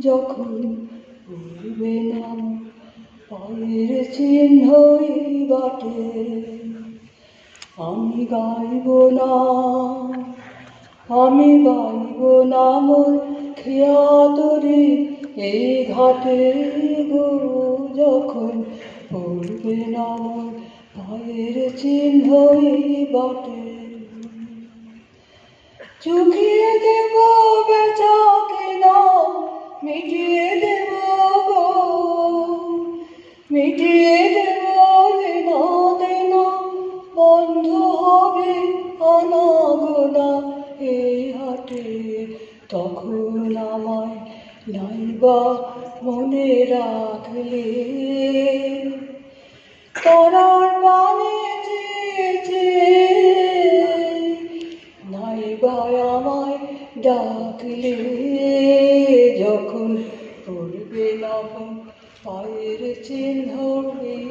যখন পড়বে না পায়ের চিহ্ন এই বাটে, আমি গাইব না, আমি গাইব না মোর খেয়া তরি এই ঘাটে গো। যখন পড়বে না মোর পায়ের চিহ্ন এই বাটে, চুকিয়ে দেব বেচা কেনা, মিটিয়ে দেব গো, মিটিয়ে দেব দেনা দেনা, বন্ধ হবে আনাগোনা এই হাটে। তখন আমায় নাইবা মনে রাখলে, তারার বানে চেয়েছে নাইবা আমায় ডাকলে। যখন পড়বে না পায়ের চিহ্ন এই